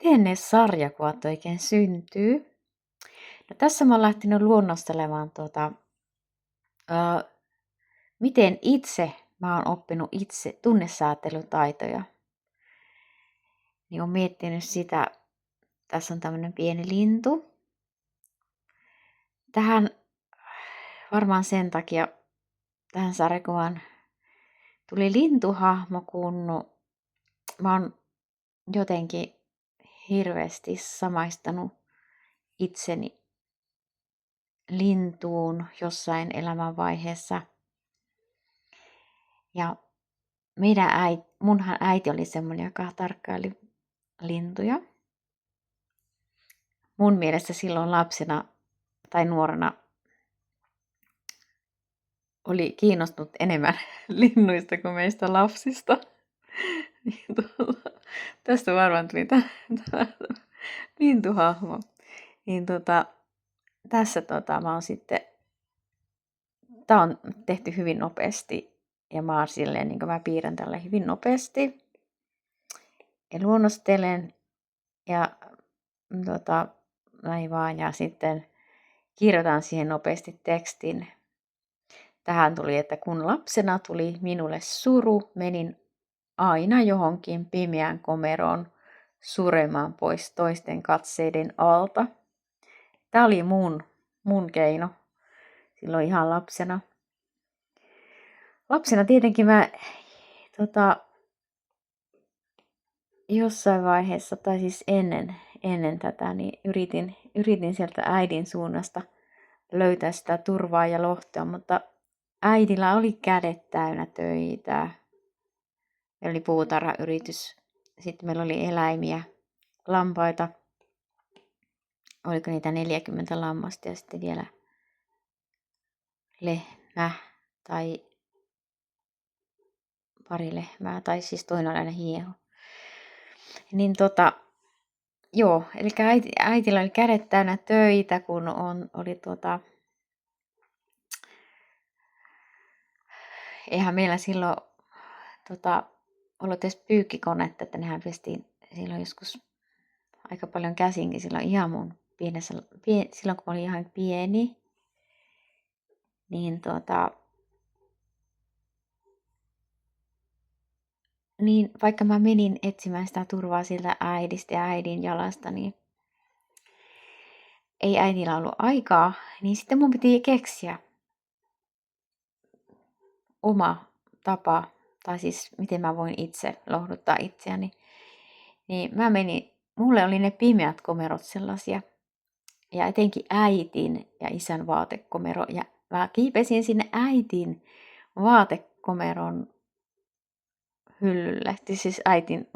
Miten ne sarjakuvat oikein syntyy? No tässä mä oon lähtenyt luonnostelemaan miten mä oon oppinut itse tunnesäätelytaitoja. Niin oon miettinyt sitä, tässä on tämmönen pieni lintu. Tähän varmaan sen takia tähän sarjakuvaan tuli lintuhahmo, kun mä oon jotenkin hirveästi samaistanut itseni lintuun jossain elämänvaiheessa. Ja munhan äiti oli semmoinen, joka tarkkaili lintuja. Mun mielestä silloin lapsena tai nuorena oli kiinnostunut enemmän linnuista kuin meistä lapsista. Tästä varmaan tuli tämä lintuhahmo. Tässä mä oon sitten, tää on tehty hyvin nopeasti ja mä oon silleen, niin mä piirrän tälle hyvin nopeasti ja luonnostelen ja näin vaan ja sitten kirjoitan siihen nopeasti tekstin. Tähän tuli, että kun lapsena tuli minulle suru, menin aina johonkin pimeään komeroon suremaan pois toisten katseiden alta. Tämä oli mun keino silloin ihan lapsena. Lapsena tietenkin mä jossain vaiheessa, tai siis ennen tätä, niin yritin sieltä äidin suunnasta löytää sitä turvaa ja lohtua, mutta äidillä oli kädet täynnä töitä. Meillä oli puutarhayritys. Sitten meillä oli eläimiä, lampaita. Oliko niitä 40 lammasta ja sitten vielä lehmä tai pari lehmää, tai siis toinen oli aina hieho. Niin joo, eli äitillä oli kädet täynnä töitä, kun oli eihän meillä silloin ollut edes pyykkikonetta, että nehän pestiin silloin joskus aika paljon käsinkin silloin ihan mun silloin kun mä olin ihan pieni, niin niin vaikka mä menin etsimään sitä turvaa siltä äidistä ja äidin jalasta, niin ei äidillä ollut aikaa, niin sitten mun piti keksiä oma tapa, tai siis miten mä voin itse lohduttaa itseäni. Niin mulle oli ne pimeät komerot sellaisia, ja etenkin äitin ja isän vaatekomero, ja mä kiipesin sinne äitin vaatekomeron hyllylle, siis äitin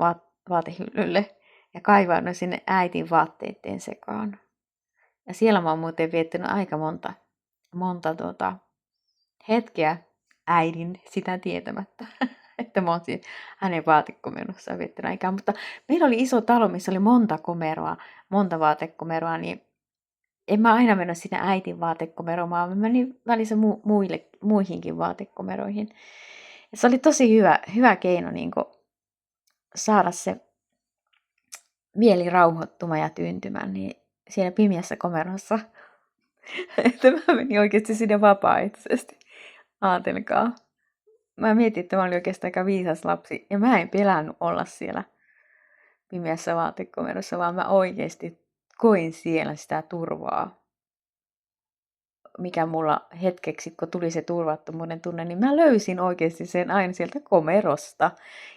vaatehyllylle, ja kaivaudun sinne äitin vaatteiden sekaan. Ja siellä mä oon muuten viettänyt aika monta hetkeä äidin sitä tietämättä, että mä oon hänen vaatekomerossaan viettänyt aikaa. Mutta meillä oli iso talo, missä oli monta vaatekomeroa, niin en mä aina mennyt sinne äitin vaatekomeroon, vaan mä menin välissä muihinkin vaatekomeroihin. Ja se oli tosi hyvä keino niin saada se mieli rauhoittumaan ja tyyntymään niin siinä pimeässä komerossa. Että mä menin oikeasti sinne vapaaehtoisesti. Aatelkaa. Mä mietin, että mä olin oikeastaan aika viisas lapsi. Ja mä en pelännyt olla siellä pimeässä vaatekomerossa, vaan mä oikeasti koin siellä sitä turvaa. Mikä mulla hetkeksi, kun tuli se turvattomuuden tunne, niin mä löysin oikeasti sen aina sieltä komerosta.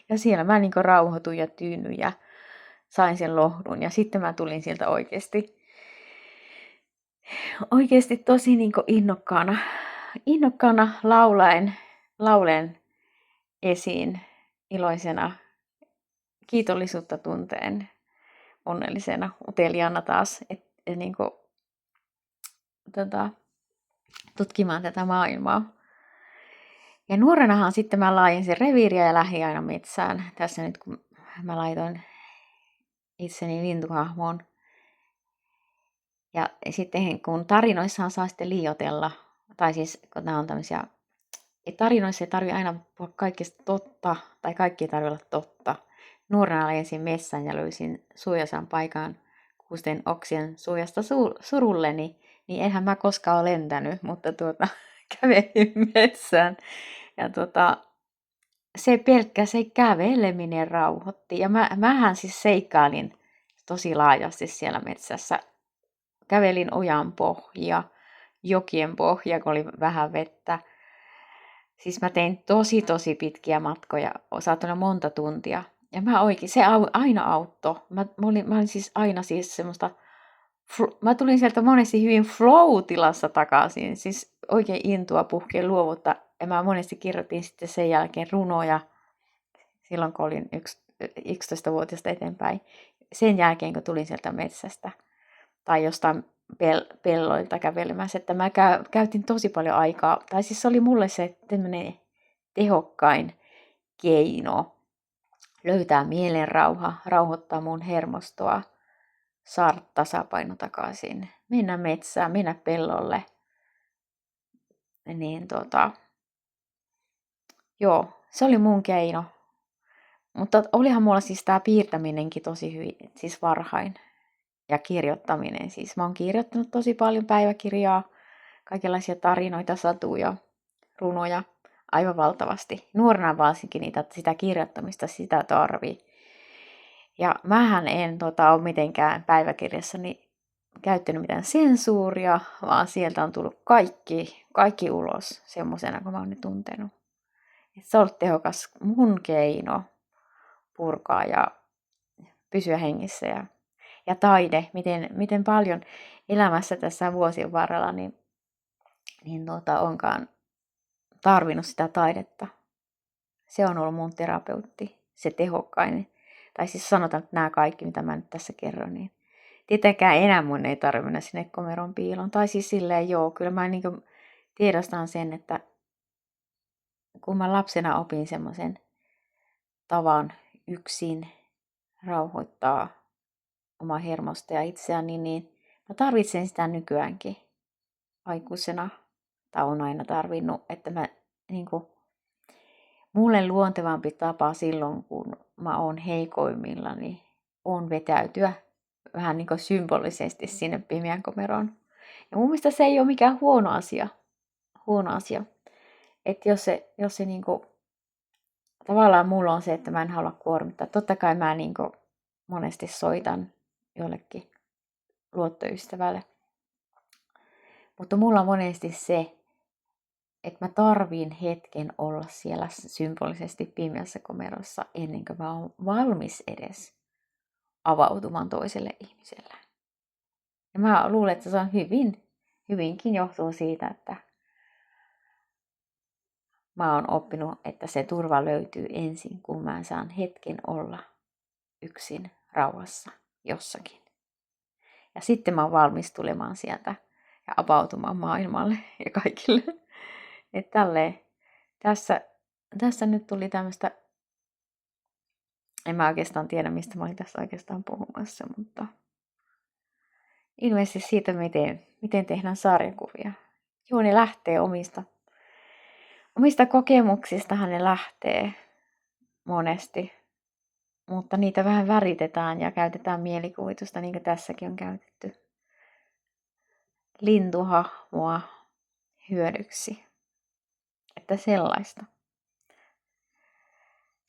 Ja siellä mä niin rauhoituin ja tyynyin ja sain sen lohdun. Ja sitten mä tulin sieltä oikeasti tosi niin innokkaana lauleen esiin iloisena, kiitollisuutta tunteen, onnellisena, uteliaana taas niin tutkimaan tätä maailmaa. Ja nuorenahan sitten mä laajensin reviiriä ja lähdin aina metsään. Tässä nyt kun mä laitoin itseni lintuhahmoon. Ja sitten kun tarinoissahan saa sitten liioitella, tai siis kun nämä on tämmöisiä, että tarinoissa ei tarvitse aina puhua kaikista totta, tai kaikki ei tarvitse olla totta. nuorena lensin messään ja löysin suojasan paikan kuusten oksien suojasta surulleni, niin eihän mä koskaan ole lentänyt, mutta kävelin metsään. Ja se pelkkä se käveleminen rauhoitti. Ja mähän siis seikkailin tosi laajasti siellä metsässä. Kävelin ojan pohjia, jokien pohja, kun oli vähän vettä. Siis mä tein tosi pitkiä matkoja, saatoin monta tuntia. Ja se aina auttoi. Mä olin siis aina siis semmoista, mä tulin sieltä monesti hyvin flow-tilassa takaisin. Siis oikein intoa puhkeen luovuutta. Ja mä monesti kirjoitin sitten sen jälkeen runoja, silloin kun olin 11-vuotiaasta eteenpäin. Sen jälkeen, kun tulin sieltä metsästä tai jostain pelloilta kävelemässä, että mä käytin tosi paljon aikaa. Tai siis se oli mulle se tämmöinen tehokkain keino löytää mielenrauha, rauhoittaa mun hermostoa, saada tasapaino takaisin, mennä metsään, mennä pellolle. Niin joo, se oli mun keino. Mutta olihan mulla siis tää piirtäminenkin tosi hyvin, siis varhain. Ja kirjoittaminen siis. Mä oon kirjoittanut tosi paljon päiväkirjaa, kaikenlaisia tarinoita, satuja, runoja, aivan valtavasti. Nuorena varsinkin sitä kirjoittamista, sitä tarvii. Ja mähän en ole mitenkään päiväkirjassani käyttänyt mitään sensuuria, vaan sieltä on tullut kaikki ulos semmosena, kun mä oon ne tuntenut. Et se on ollut tehokas mun keino purkaa ja pysyä hengissä. Ja taide, miten paljon elämässä tässä vuosien varrella onkaan tarvinnut sitä taidetta. Se on ollut mun terapeutti, se tehokkainen. Tai siis sanotaan, että nämä kaikki, mitä mä nyt tässä kerron, niin tietenkään enää mun ei tarvitse mennä sinne komeron piiloon. Tai siis silleen joo, kyllä mä tiedostan sen, että kun mä lapsena opin semmoisen tavan yksin rauhoittaa omaa hermosta ja itseäni, niin mä tarvitsen sitä nykyäänkin aikuisena. Tai on aina tarvinnut, että mulle luontevampi tapa silloin, kun mä oon heikoimmillani, on vetäytyä vähän symbolisesti sinne pimeän komeroon. Ja mun mielestä se ei ole mikään huono asia. Että jos se tavallaan mulla on se, että mä en halua kuormittaa. Totta kai mä monesti soitan jollekin luottoystävälle. Mutta mulla on monesti se, että mä tarviin hetken olla siellä symbolisesti pimeässä komerossa ennen kuin mä oon valmis edes avautumaan toiselle ihmiselle. Ja mä luulen, että se on hyvinkin johtuu siitä, että mä oon oppinut, että se turva löytyy ensin, kun mä saan hetken olla yksin rauhassa jossakin. Ja sitten mä oon valmis tulemaan sieltä ja avautumaan maailmalle ja kaikille. Että tälleen, tässä nyt tuli tämmöistä, en mä oikeastaan tiedä, mistä mä olin tässä oikeastaan puhumassa, mutta ilmeisesti siitä, miten tehdään sarjakuvia. Joo, ne lähtee omista kokemuksistahan ne lähtee monesti, mutta niitä vähän väritetään ja käytetään mielikuvitusta, niin kuin tässäkin on käytetty lintuhahmoa hyödyksi. Että sellaista.